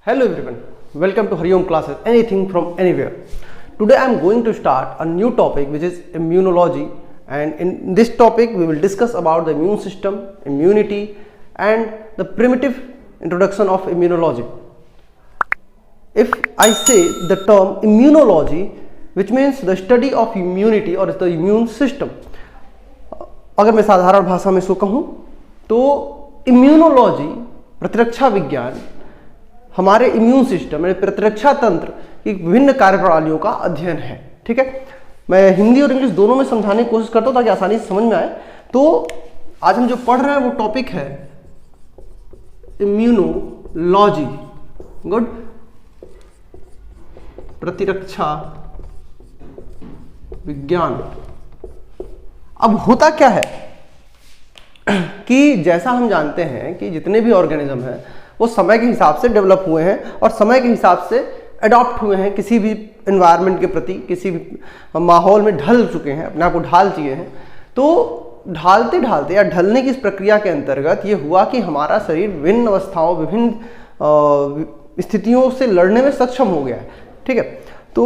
Hello everyone, welcome to Hariom classes, anything from anywhere. Today I am going to start a new topic which is immunology, and in this topic we will discuss about the immune system, immunity and the primitive introduction of immunology. If I say the term immunology, which means the study of immunity or the immune system, अगर मैं साधारण भाषा में इसको कहूँ तो immunology प्रतिरक्षा विज्ञान हमारे इम्यून सिस्टम यानी प्रतिरक्षा तंत्र की विभिन्न कार्यप्रणालियों का अध्ययन है। ठीक है, मैं हिंदी और इंग्लिश दोनों में समझाने की कोशिश करता हूँ ताकि आसानी से समझ में आए। तो आज हम जो पढ़ रहे हैं वो टॉपिक है इम्यूनोलॉजी। गुड, प्रतिरक्षा विज्ञान। अब होता क्या है कि जैसा हम जानते हैं कि जितने भी ऑर्गेनिज्म हैं वो समय के हिसाब से डेवलप हुए हैं और समय के हिसाब से अडॉप्ट हुए हैं, किसी भी एनवायरनमेंट के प्रति, किसी भी माहौल में ढल चुके हैं, अपने आप को ढाल चुके हैं। तो ढालते ढालते या ढलने की इस प्रक्रिया के अंतर्गत ये हुआ कि हमारा शरीर विभिन्न अवस्थाओं, विभिन्न स्थितियों से लड़ने में सक्षम हो गया है। ठीक है, तो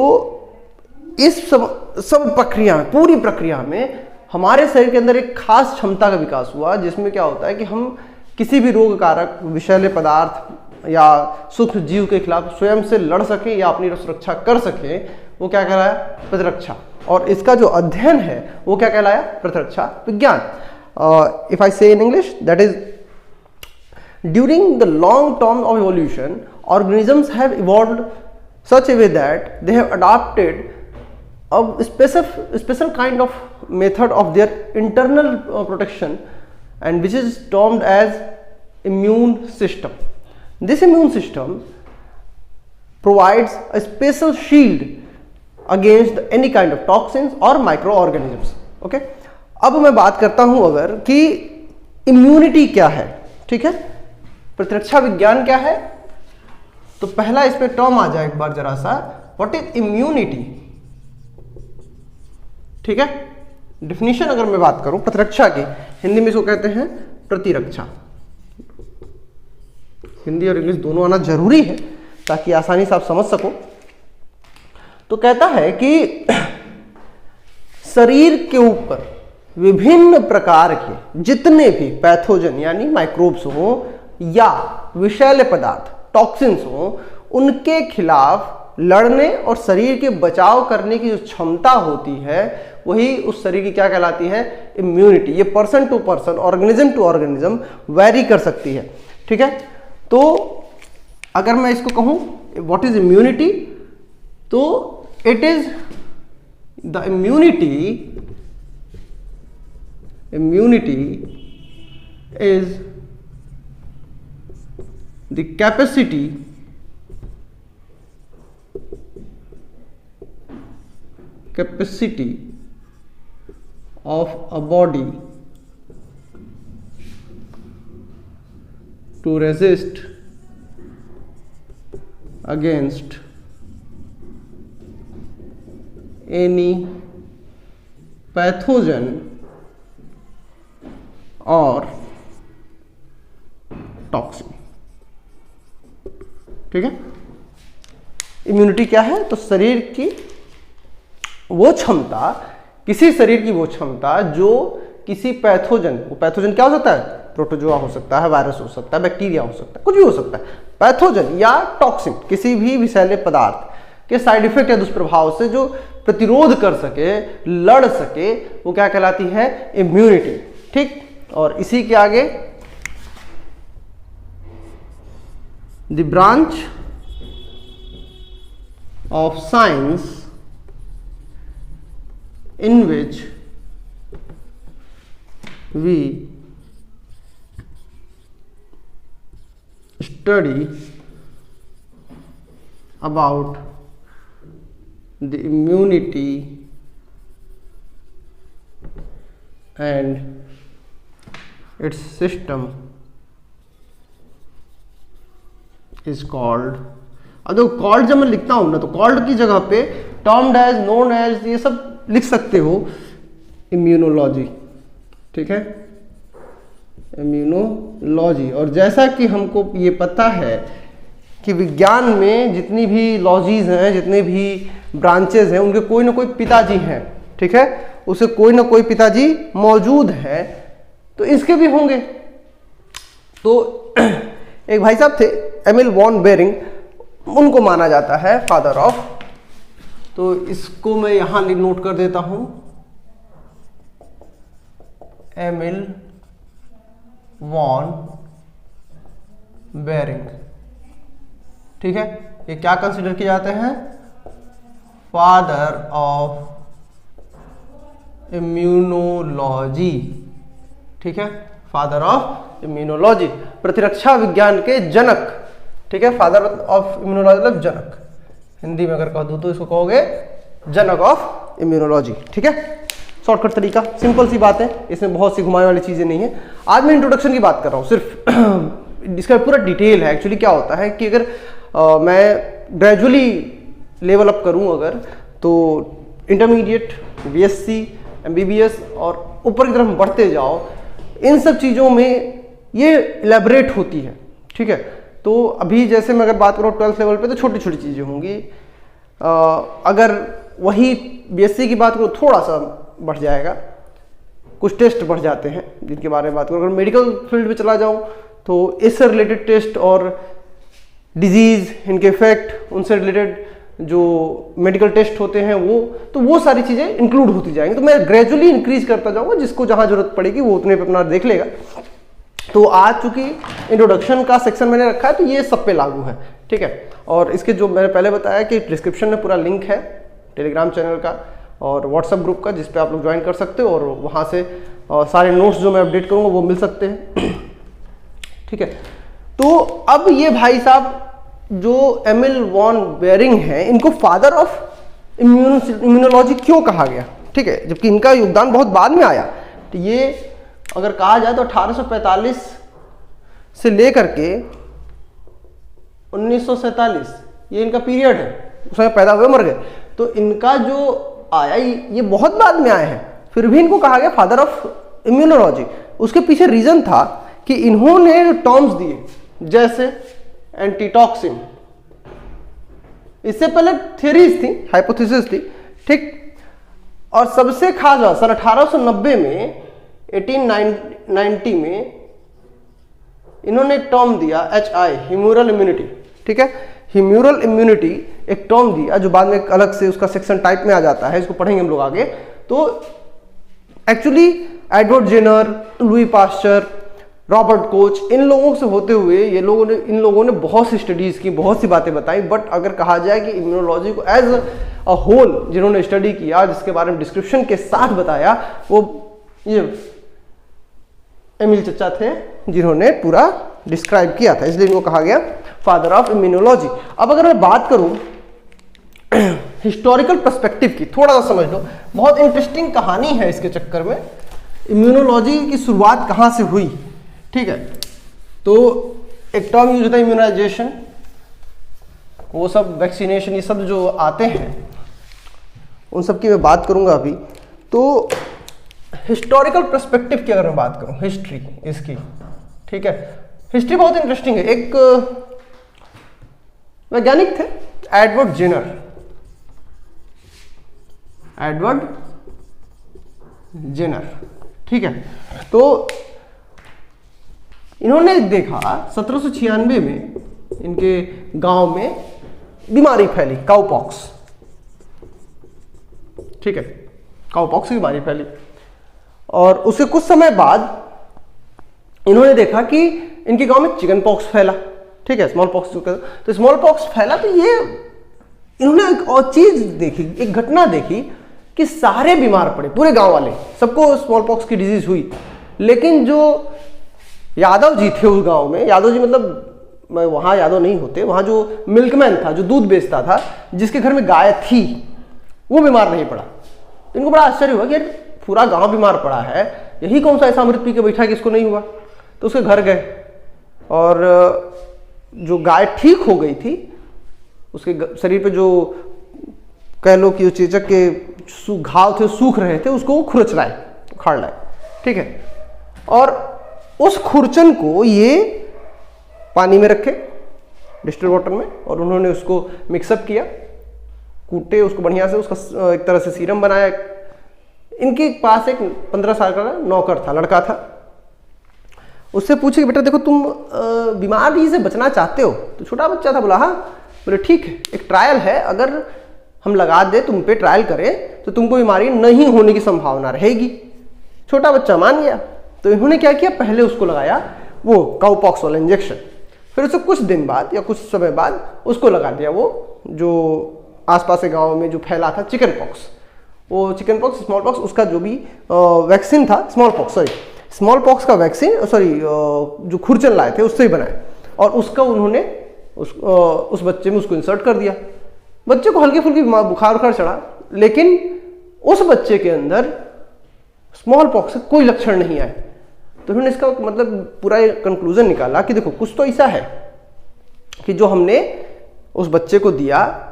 इस सब प्रक्रिया, पूरी प्रक्रिया में हमारे शरीर के अंदर एक खास क्षमता का विकास हुआ, जिसमें क्या होता है कि हम किसी भी रोग कारक, विषैले पदार्थ या सूक्ष्म जीव के खिलाफ स्वयं से लड़ सके या अपनी सुरक्षा कर सके। वो क्या कहलाया? प्रतिरक्षा। और इसका जो अध्ययन है वो क्या कहलाया? प्रतिरक्षा विज्ञान। इफ आई से in English, that is during the long term of evolution organisms have evolved such a way that they have adopted a special kind of method of their internal protection, and which is termed as immune system. This immune system provides a special shield against any kind of toxins or microorganisms. Okay, अब मैं बात करता हूं अगर कि immunity क्या है। ठीक है, प्रतिरक्षा विज्ञान क्या है, तो पहला इस पे टर्म आ जाए एक बार जरा सा, व्हाट इज इम्यूनिटी। ठीक है, डिफिनीशन अगर मैं बात करूं प्रतिरक्षा की, हिंदी में इसको कहते हैं प्रतिरक्षा। हिंदी और इंग्लिश दोनों आना जरूरी है ताकि आसानी से आप समझ सको। तो कहता है कि शरीर के ऊपर विभिन्न प्रकार के जितने भी पैथोजन यानी माइक्रोब्स हो या विषैले पदार्थ टॉक्सिन्स हो, उनके खिलाफ लड़ने और शरीर के बचाव करने की जो क्षमता होती है वही उस शरीर की क्या कहलाती है? इम्यूनिटी। ये person to person, organism to organism vary कर सकती है। ठीक है, तो अगर मैं इसको कहूं व्हाट इज इम्यूनिटी, तो it is the immunity is the capacity of a body to resist against any pathogen or toxin। ठीक है, इम्यूनिटी क्या है? तो शरीर की वो क्षमता, किसी शरीर की वो क्षमता जो किसी पैथोजन, वो पैथोजन क्या हो सकता है? प्रोटोजोआ हो सकता है, वायरस हो सकता है, बैक्टीरिया हो सकता है, कुछ भी हो सकता है। पैथोजन या टॉक्सिन, किसी भी विषैले पदार्थ के साइड इफेक्ट या दुष्प्रभाव से जो प्रतिरोध कर सके, लड़ सके, वो क्या कहलाती है? इम्यूनिटी। ठीक, और इसी के आगे the branch of science in which we study about the immunity and its system is called। अब देखो कॉल्ड जब मैं लिखता हूं ना, तो कॉल्ड की जगह पे टर्म्ड एज, नोन एज, ये सब लिख सकते हो इम्यूनोलॉजी। ठीक है, इम्यूनोलॉजी। और जैसा कि हमको ये पता है कि विज्ञान में जितनी भी लॉजीज हैं, जितने भी ब्रांचेज हैं, उनके कोई ना कोई पिताजी हैं, ठीक है, उसे कोई ना कोई पिताजी मौजूद है, तो इसके भी होंगे। तो एक भाई साहब थे एमिल वॉन बेरिंग, उनको माना जाता है फादर ऑफ, तो इसको मैं यहां नोट कर देता हूं, एमिल वॉन बेरिंग, ठीक है। ये क्या कंसिडर किए जाते हैं? फादर ऑफ इम्यूनोलॉजी, ठीक है, फादर ऑफ इम्यूनोलॉजी, प्रतिरक्षा विज्ञान के जनक, ठीक है। फादर ऑफ इम्यूनोलॉजी मतलब जनक, हिंदी में अगर कह दूं तो इसको कहोगे जनक ऑफ इम्यूनोलॉजी, ठीक है। शॉर्टकट तरीका, सिंपल सी बात है, इसमें बहुत सी घुमाने वाली चीजें नहीं है। आज मैं इंट्रोडक्शन की बात कर रहा हूं सिर्फ, इसका पूरा डिटेल है। एक्चुअली क्या होता है कि अगर मैं ग्रेजुअली लेवल अप करूं अगर, तो इंटरमीडिएट, बीएससी, एमबीबीएस और ऊपर की तरफ बढ़ते जाओ, इन सब चीज़ों में ये इलेबरेट होती है, ठीक है। तो अभी जैसे मैं अगर बात करूँ 12th लेवल पे, तो छोटी छोटी चीज़ें होंगी। अगर वही बीएससी की बात करूँ, थोड़ा सा बढ़ जाएगा, कुछ टेस्ट बढ़ जाते हैं जिनके बारे में बात करूँ। अगर मेडिकल फील्ड में चला जाऊँ तो इससे रिलेटेड टेस्ट और डिजीज़, इनके इफेक्ट, उनसे रिलेटेड जो मेडिकल टेस्ट होते हैं वो सारी चीज़ें इंक्लूड होती जाएंगी। तो मैं ग्रेजुअली इंक्रीज करता जाऊंगा, जिसको जहां जरूरत पड़ेगी वो उतने पे अपना देख लेगा। तो आज चूंकि इंट्रोडक्शन का सेक्शन मैंने रखा है, तो ये सब पे लागू है, ठीक है। और इसके जो मैंने पहले बताया कि डिस्क्रिप्शन में पूरा लिंक है टेलीग्राम चैनल का और व्हाट्सएप ग्रुप का, जिसपे आप लोग ज्वाइन कर सकते हो और वहाँ से सारे नोट्स जो मैं अपडेट करूँगा वो मिल सकते हैं, ठीक है। तो अब ये भाई साहब जो एमिल वॉन बेरिंग है, इनको फादर ऑफ इम्यूनोलॉजी क्यों कहा गया, ठीक है, जबकि इनका योगदान बहुत बाद में आया। तो ये अगर कहा जाए तो 1845 से लेकर के 1947 ये इनका पीरियड है, उस समय पैदा हुए मर गए, तो इनका जो आया ये बहुत बाद में आए हैं, फिर भी इनको कहा गया फादर ऑफ इम्यूनोलॉजी। उसके पीछे रीजन था कि इन्होंने टर्म्स दिए, जैसे एंटीटॉक्सिन, इससे पहले थ्योरीज थी, हाइपोथेसिस थी, ठीक। और सबसे खास बात, सन 1890 में 1890 में इन्होंने एक टर्म दिया HI, ह्यूमरल इम्यूनिटी, ठीक है। ह्यूमरल इम्यूनिटी एक टर्म दिया जो बाद में अलग से उसका सेक्शन टाइप में आ जाता है, इसको पढ़ेंगे हम लोग आगे। तो actually Edward Jenner, Louis Pasteur, Robert Koch, इन लोगों से होते हुए इन लोगों ने बहुत सी स्टडीज की, बहुत सी बातें बताई। बट अगर कहा जाए कि इम्यूनोलॉजी को एज अ होल जिन्होंने स्टडी किया, जिसके बारे में डिस्क्रिप्शन के साथ बताया, वो ये एमिल चचा थे, जिन्होंने पूरा डिस्क्राइब किया था, इसलिए इनको कहा गया फादर ऑफ इम्यूनोलॉजी। अब अगर मैं बात करूं हिस्टोरिकल पर्सपेक्टिव की, थोड़ा सा समझ लो, बहुत इंटरेस्टिंग कहानी है इसके चक्कर में। इम्यूनोलॉजी की शुरुआत कहाँ से हुई, ठीक है। तो एक टर्म यूज होता है इम्यूनाइजेशन, वो सब वैक्सीनेशन, ये सब जो आते हैं उन सब की मैं बात करूंगा अभी। तो हिस्टोरिकल पर्सपेक्टिव की अगर मैं बात करूं, हिस्ट्री इसकी, ठीक है, हिस्ट्री बहुत इंटरेस्टिंग है। एक वैज्ञानिक थे एडवर्ड जेनर, ठीक है। तो इन्होंने देखा 1796 में इनके गांव में बीमारी फैली, काउपॉक्स, ठीक है, काउपॉक्स की बीमारी फैली। और उसके कुछ समय बाद इन्होंने देखा कि इनके गांव में चिकन पॉक्स फैला, ठीक है, स्मॉल पॉक्स। तो स्मॉल पॉक्स फैला, तो ये इन्होंने एक और चीज देखी, एक घटना देखी कि सारे बीमार पड़े, पूरे गांव वाले, सबको स्मॉल पॉक्स की डिजीज हुई। लेकिन जो यादव जी थे उस गांव में, यादव जी मतलब वहां यादव नहीं होते, वहां जो मिल्कमैन था, जो दूध बेचता था, जिसके घर में गाय थी, वो बीमार नहीं पड़ा। तो इनको बड़ा आश्चर्य हुआ कि पूरा गांव बीमार पड़ा है, यही कौन सा ऐसा अमृत पी के बैठा कि इसको नहीं हुआ। तो उसके घर गए और जो गाय ठीक हो गई थी, उसके शरीर पे जो कह लो कि चेचक के घाव थे, सूख रहे थे, उसको वो खुरच लाए, उखाड़ लाए, ठीक है। और उस खुरचन को ये पानी में रखे, डिस्टिल्ड वाटर में, और उन्होंने उसको मिक्सअप किया, कूटे उसको बढ़िया से, उसका एक तरह से सीरम बनाया। इनके पास एक 15 साल का नौकर था, लड़का था। उससे पूछे कि बेटा देखो तुम बीमारी से बचना चाहते हो, तो छोटा बच्चा था, बोला हाँ। बोले ठीक है, एक ट्रायल है, अगर हम लगा दे तुम पे, ट्रायल करें, तो तुमको बीमारी नहीं होने की संभावना रहेगी। छोटा बच्चा मान गया। तो इन्होंने क्या किया, पहले उसको लगाया वो काउपॉक्स वाला इंजेक्शन, फिर उससे कुछ दिन बाद या कुछ समय बाद उसको लगा दिया वो जो आसपास के गाँव में जो फैला था चिकन पॉक्स, वो चिकन पॉक्स, स्मॉल पॉक्स, उसका जो भी वैक्सीन था, स्मॉल पॉक्स का वैक्सीन, जो खुरचन लाए थे उससे ही बनाए, और उसका उन्होंने उस बच्चे में उसको इंसर्ट कर दिया। बच्चे को हल्की फुल्की बुखार चढ़ा, लेकिन उस बच्चे के अंदर स्मॉल पॉक्स से कोई लक्षण नहीं आए। तो उन्होंने इसका मतलब पूरा कंक्लूजन निकाला कि देखो कुछ तो ऐसा है कि जो हमने उस बच्चे को दिया,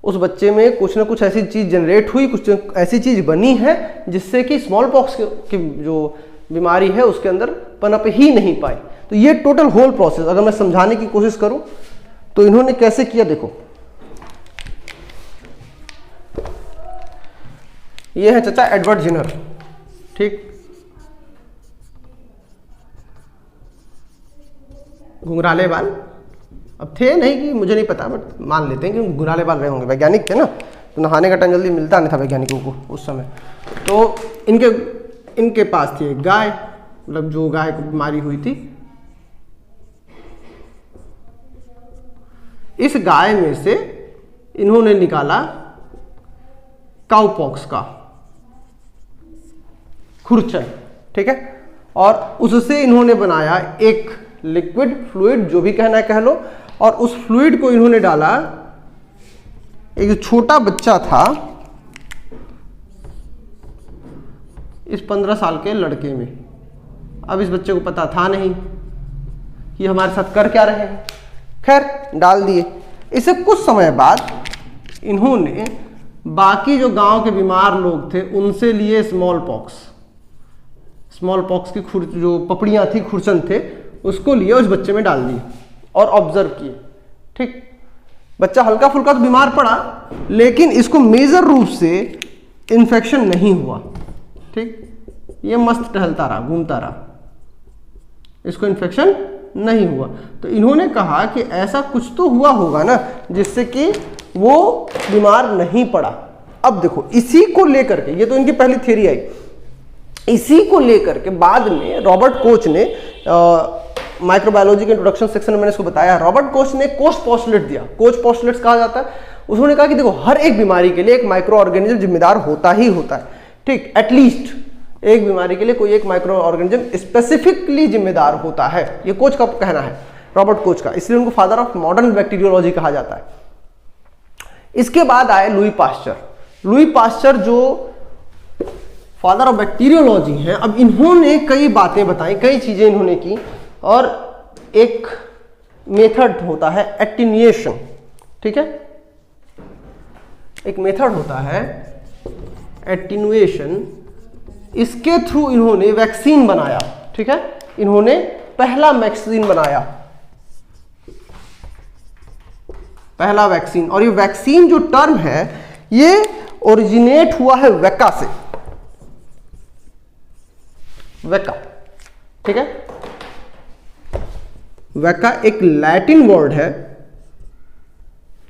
उस बच्चे में कुछ ना कुछ ऐसी चीज जनरेट हुई, कुछ ऐसी चीज बनी है जिससे कि स्मॉल पॉक्स की जो बीमारी है उसके अंदर पनप ही नहीं पाई। तो ये टोटल होल प्रोसेस अगर मैं समझाने की कोशिश करूं तो इन्होंने कैसे किया, देखो ये है चाचा एडवर्ड जिनर, ठीक, घुंघराले बाल, अब थे नहीं कि मुझे नहीं पता, बट मान लेते हैं कि घुंघराले बाल रहे होंगे, वैज्ञानिक थे ना, तो नहाने का टाइम जल्दी मिलता नहीं था वैज्ञानिकों को उस समय। तो इनके पास थी एक गाय, मतलब जो गाय को बीमारी हुई थी, इस गाय में से इन्होंने निकाला काउपॉक्स का खुरचन, ठीक है, और उससे इन्होंने बनाया एक लिक्विड फ्लूइड, जो भी कहना है कह लो, और उस फ्लूइड को इन्होंने डाला एक जो छोटा बच्चा था इस 15 साल के लड़के में। अब इस बच्चे को पता था नहीं कि हमारे साथ कर क्या रहे हैं, खैर डाल दिए। इससे कुछ समय बाद इन्होंने बाकी जो गांव के बीमार लोग थे उनसे लिए स्मॉल पॉक्स की जो पपड़ियां थी, खुरचन थे, उसको लिए उस बच्चे में डाल दिए और ऑब्जर्व किए, ठीक। बच्चा हल्का फुल्का तो बीमार पड़ा, लेकिन इसको मेजर रूप से इन्फेक्शन नहीं हुआ, ठीक। ये मस्त टहलता रहा, घूमता रहा, इसको इन्फेक्शन नहीं हुआ। तो इन्होंने कहा कि ऐसा कुछ तो हुआ होगा ना जिससे कि वो बीमार नहीं पड़ा। अब देखो इसी को लेकर के, ये तो इनकी पहली थ्योरी आई, इसी को लेकर के बाद में रॉबर्ट कोच ने माइक्रोबायोलॉजी के इंट्रोडक्शन सेक्शन में मैंने इसको बताया, रॉबर्ट कोच ने कोच पोस्टुलेट दिया। कोच पोस्टुलेट्स कहा जाता है, उन्होंने कहा कि देखो हर एक बीमारी के लिए एक माइक्रो ऑर्गेनिज्म जिम्मेदार होता ही होता है, ठीक। एटलीस्ट एक बीमारी के लिए कोई एक माइक्रो ऑर्गेनिज्म स्पेसिफिकली जिम्मेदार होता है, ये कोच का कहना है, रॉबर्ट कोच का, इसलिए उनको फादर ऑफ मॉडर्न बैक्टीरियोलॉजी कहा जाता है। इसके बाद आए लुई पास्चर जो फादर ऑफ बैक्टीरियोलॉजी हैं। अब इन्होंने कई बातें बताई, कई चीजें इन्होंने की, और एक मेथड होता है एटीन्यूएशन, ठीक है, एक मेथड होता है एटीन्यूएशन, इसके थ्रू इन्होंने वैक्सीन बनाया, ठीक है, इन्होंने पहला वैक्सीन बनाया, पहला वैक्सीन। और ये वैक्सीन जो टर्म है ये ओरिजिनेट हुआ है वेका से, वेका, ठीक है। वेका एक लैटिन वर्ड है,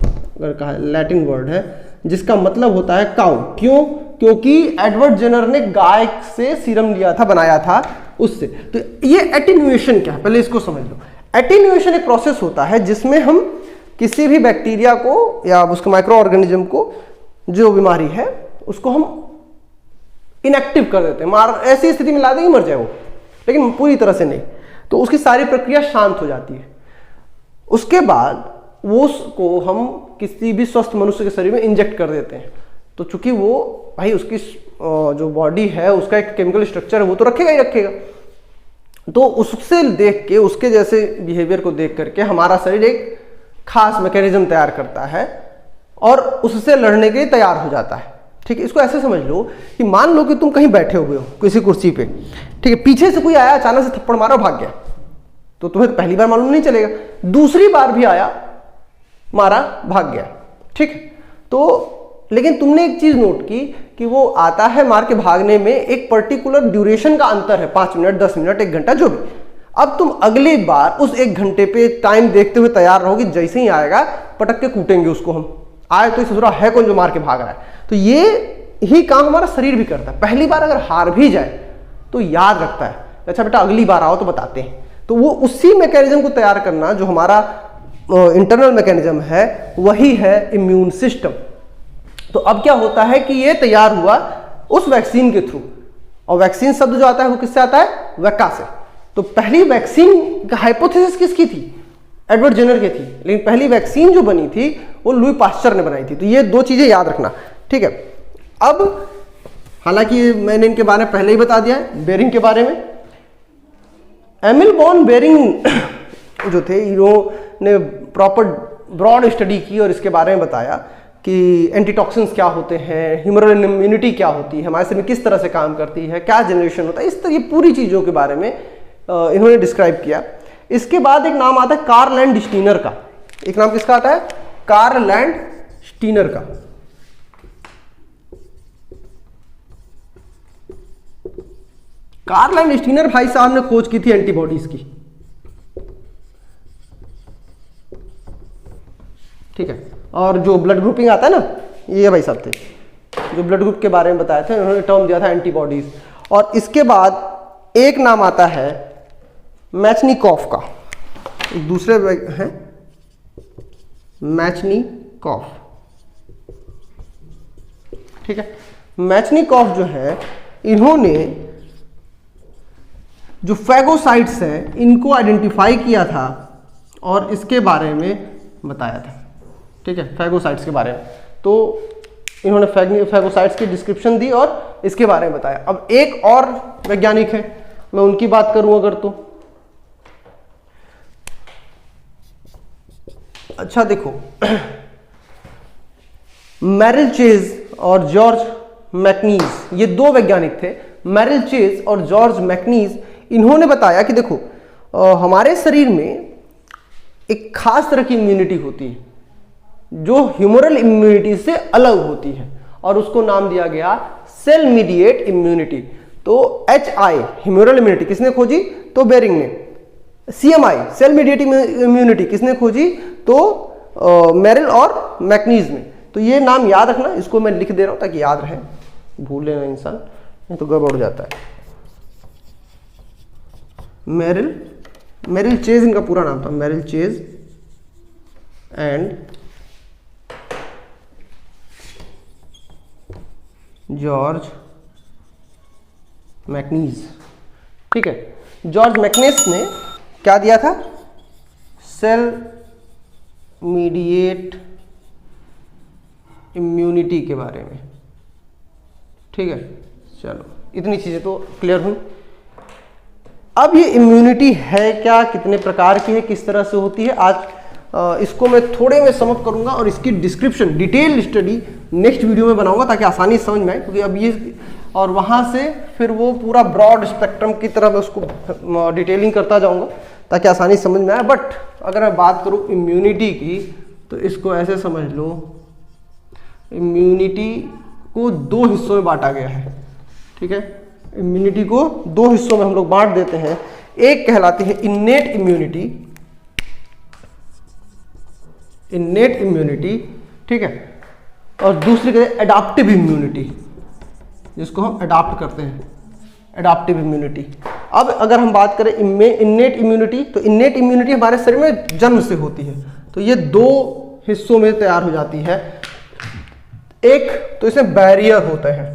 अगर कहा लैटिन वर्ड है, जिसका मतलब होता है काउ। क्यों? क्योंकि एडवर्ड जेनर ने गाय से सीरम लिया था, बनाया था उससे। तो ये एटीन्यूएशन क्या है, पहले इसको समझ लो। एटीन्यूएशन एक प्रोसेस होता है जिसमें हम किसी भी बैक्टीरिया को या उसके माइक्रो ऑर्गेनिज्म को, जो बीमारी है उसको हम इनएक्टिव कर देते हैं, ऐसी स्थिति में ला देंगे मर जाए वो, लेकिन पूरी तरह से नहीं। तो उसकी सारी प्रक्रिया शांत हो जाती है। उसके बाद वो उसको हम किसी भी स्वस्थ मनुष्य के शरीर में इंजेक्ट कर देते हैं। तो चूंकि वो भाई उसकी जो बॉडी है उसका एक केमिकल स्ट्रक्चर है, वो तो रखेगा ही रखेगा। तो उससे देख के, उसके जैसे बिहेवियर को देख करके हमारा शरीर एक खास मैकेनिज्म तैयार करता है और उससे लड़ने के लिए तैयार हो जाता है, ठीक है, इसको ऐसे समझ लो कि मान लो कि तुम कहीं बैठे हुए हो किसी कुर्सी पे, ठीक है, पीछे से कोई आया अचानक से थप्पड़ मारा भाग गया, तो तुम्हें पहली बार मालूम नहीं चलेगा, दूसरी बार भी आया मारा भाग गया, ठीक है। तो लेकिन तुमने एक चीज नोट की कि वो आता है मार के भागने में एक पर्टिकुलर ड्यूरेशन का अंतर है, 5 मिनट 10 मिनट 1 घंटा जो भी। अब तुम अगली बार उस 1 घंटे पे टाइम देखते हुए तैयार रहोगे, जैसे ही आएगा पटक के कूटेंगे उसको हम, आए तो ससुरा है कौन जो मार के भाग रहा है। तो ये ही काम हमारा शरीर भी करता है। पहली बार अगर हार भी जाए तो याद रखता है, अच्छा बेटा अगली बार आओ तो बताते हैं। तो वो उसी मैकेनिज्म को तैयार करना जो हमारा इंटरनल मैकेनिज्म है, वही है इम्यून सिस्टम। तो अब क्या होता है कि ये तैयार हुआ उस वैक्सीन के थ्रू, और वैक्सीन शब्द जो आता है वो किससे आता है, वैका से। तो पहली वैक्सीन का हाइपोथेसिस किसकी थी, एडवर्ड जेनर की थी, लेकिन पहली वैक्सीन जो बनी थी वो लुई पास्चर ने बनाई थी। तो ये 2 चीजें याद रखना, ठीक है। अब हालांकि मैंने इनके बारे में पहले ही बता दिया है, बेरिंग के बारे में। एमिल वॉन बेरिंग जो थे, इन्होंने प्रॉपर ब्रॉड स्टडी की और इसके बारे में बताया कि एंटीटॉक्सिन्स क्या होते हैं, ह्यूमरल इम्यूनिटी क्या होती है, हमारे शरीर में किस तरह से काम करती है, क्या जनरेशन होता है, इस तरह ये पूरी चीज़ों के बारे में इन्होंने डिस्क्राइब किया। इसके बाद एक नाम आता है कार्ल लैंड स्टीनर का। एक नाम किसका आता है, कार्ल लैंड स्टीनर का। कार्ल लैंड स्टीनर भाई साहब ने खोज की थी एंटीबॉडीज की, ठीक है। और जो ब्लड ग्रुपिंग आता है ना, ये भाई साहब थे जो ब्लड ग्रुप के बारे में बताए थे, उन्होंने टर्म दिया था एंटीबॉडीज। और इसके बाद एक नाम आता है मैचनिकॉफ का, एक दूसरे हैं मैचनिकॉफ, ठीक है। मैचनिकॉफ जो है, इन्होंने जो फैगोसाइट्स हैं इनको आइडेंटिफाई किया था और इसके बारे में बताया था, ठीक है, फैगोसाइट्स के बारे में। तो इन्होंने फैगोसाइट्स की डिस्क्रिप्शन दी और इसके बारे में बताया। अब एक और वैज्ञानिक है, मैं उनकी बात करूं अगर, तो अच्छा देखो, मैरिल चेज और जॉर्ज मैकनीज, ये 2 वैज्ञानिक थे, मैरिल चेज और जॉर्ज मैकनीज। इन्होंने बताया कि देखो हमारे शरीर में एक खास तरह की इम्यूनिटी होती है जो ह्यूमरल इम्यूनिटी से अलग होती है, और उसको नाम दिया गया सेल मीडिएट इम्यूनिटी। तो HI ह्यूमरल इम्यूनिटी किसने खोजी, तो बेरिंग ने। CMI सेल मीडिएट इम्यूनिटी किसने खोजी, तो मैरिल और मैकनीज ने। तो ये नाम याद रखना, इसको मैं लिख दे रहा हूं ताकि याद रहे, भूले ना इंसान, नहीं तो गड़बड़ हो जाता है। मैरिल चेज इनका पूरा नाम था, मैरिल चेज एंड जॉर्ज मैकनीज, ठीक है। जॉर्ज मैकनीज ने क्या दिया था, सेल मीडिएट इम्यूनिटी के बारे में, ठीक है। चलो इतनी चीजें तो क्लियर हुई। अब ये इम्यूनिटी है क्या, कितने प्रकार की है, किस तरह से होती है, आज इसको मैं थोड़े में समअप करूंगा और इसकी description detail study next video में बनाऊंगा ताकि आसानी से समझ में आए। क्योंकि अब ये और वहां से फिर वो पूरा ब्रॉड स्पेक्ट्रम की तरह मैं उसको डिटेलिंग करता जाऊंगा ताकि आसानी से समझ में आए। बट अगर मैं बात करूं इम्यूनिटी की, तो इसको ऐसे समझ लो, इम्यूनिटी को 2 हिस्सों में बांटा गया है, ठीक है। इम्यूनिटी को 2 हिस्सों में हम लोग बांट देते हैं। एक कहलाती है इन्नेट इम्यूनिटी, इन्नेट इम्यूनिटी, ठीक है, और दूसरी कहते हैं एडाप्टिव इम्यूनिटी, जिसको हम अडॉप्ट करते हैं, एडाप्टिव इम्यूनिटी। अब अगर हम बात करें इन्नेट इम्यूनिटी, तो इन्नेट इम्यूनिटी हमारे शरीर में जन्म से होती है। तो ये 2 हिस्सों में तैयार हो जाती है। एक तो इसमें बैरियर होते हैं,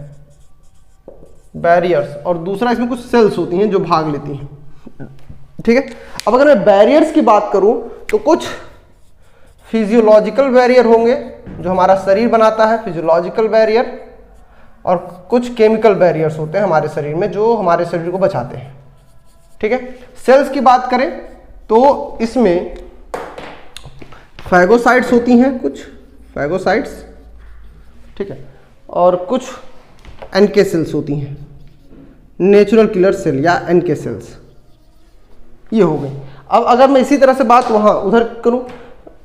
बैरियर्स, और दूसरा इसमें कुछ सेल्स होती हैं जो भाग लेती हैं, ठीक है। अब अगर मैं बैरियर्स की बात करूं तो कुछ फिजियोलॉजिकल बैरियर होंगे जो हमारा शरीर बनाता है, फिजियोलॉजिकल बैरियर, और कुछ केमिकल बैरियर्स होते हैं हमारे शरीर में जो हमारे शरीर को बचाते हैं, ठीक है। सेल्स की बात करें तो इसमें फैगोसाइट्स होती हैं, कुछ फैगोसाइट्स, ठीक है, और कुछ एनके सेल्स होती हैं, नेचुरल किलर सेल या एनके सेल्स, ये हो गई। अब अगर मैं इसी तरह से बात वहाँ उधर करूँ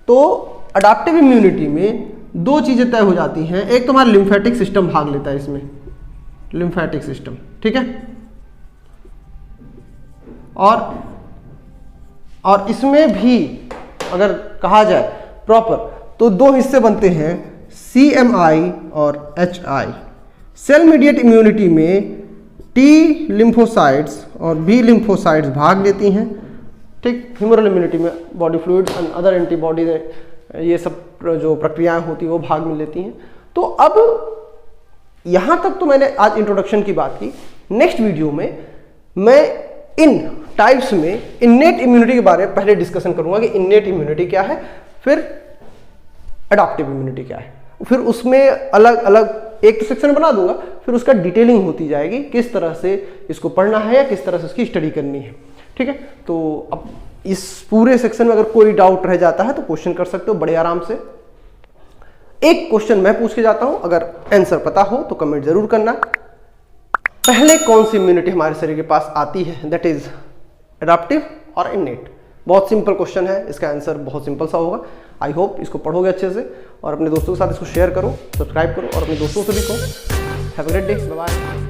तो अडाप्टिव इम्यूनिटी में दो चीज़ें तय हो जाती हैं। एक तो हमारा लिम्फेटिक सिस्टम भाग लेता है इसमें, लिम्फेटिक सिस्टम, ठीक है, और इसमें भी अगर कहा जाए प्रॉपर तो दो हिस्से बनते हैं, CMI और HI। सेल मीडिएट इम्यूनिटी में T लिम्फोसाइट्स और B लिम्फोसाइट्स भाग लेती हैं, ठीक। ह्यूमरल इम्यूनिटी में body fluids and other antibody, ये सब जो प्रक्रियाएं होती हैं वो भाग में लेती हैं। तो अब यहाँ तक तो मैंने आज इंट्रोडक्शन की बात की। नेक्स्ट वीडियो में मैं इन टाइप्स में इन्नेट इम्यूनिटी के बारे में पहले डिस्कशन करूंगा कि इन्नेट इम्यूनिटी क्या है, फिर अडॉप्टिव इम्यूनिटी क्या है, फिर उसमें अलग अलग एक तो सेक्शन बना दूंगा, फिर उसका डिटेलिंग होती जाएगी, किस तरह से इसको पढ़ना है या किस तरह से उसकी स्टडी करनी है, ठीक है। तो अब इस पूरे सेक्शन में अगर कोई डाउट रह जाता है तो क्वेश्चन कर सकते हो बड़े आराम से। एक क्वेश्चन मैं पूछ के जाता हूं, अगर आंसर पता हो तो कमेंट जरूर करना। पहले कौन सी इम्यूनिटी हमारे शरीर के पास आती है, दैट इज एडॉप्टिव और इन्नेट। बहुत सिंपल क्वेश्चन है, इसका आंसर बहुत सिंपल सा होगा। आई होप इसको पढ़ोगे अच्छे से और अपने दोस्तों के साथ इसको शेयर करो, सब्सक्राइब करो और अपने दोस्तों से भी कहो। Have a great day, bye bye.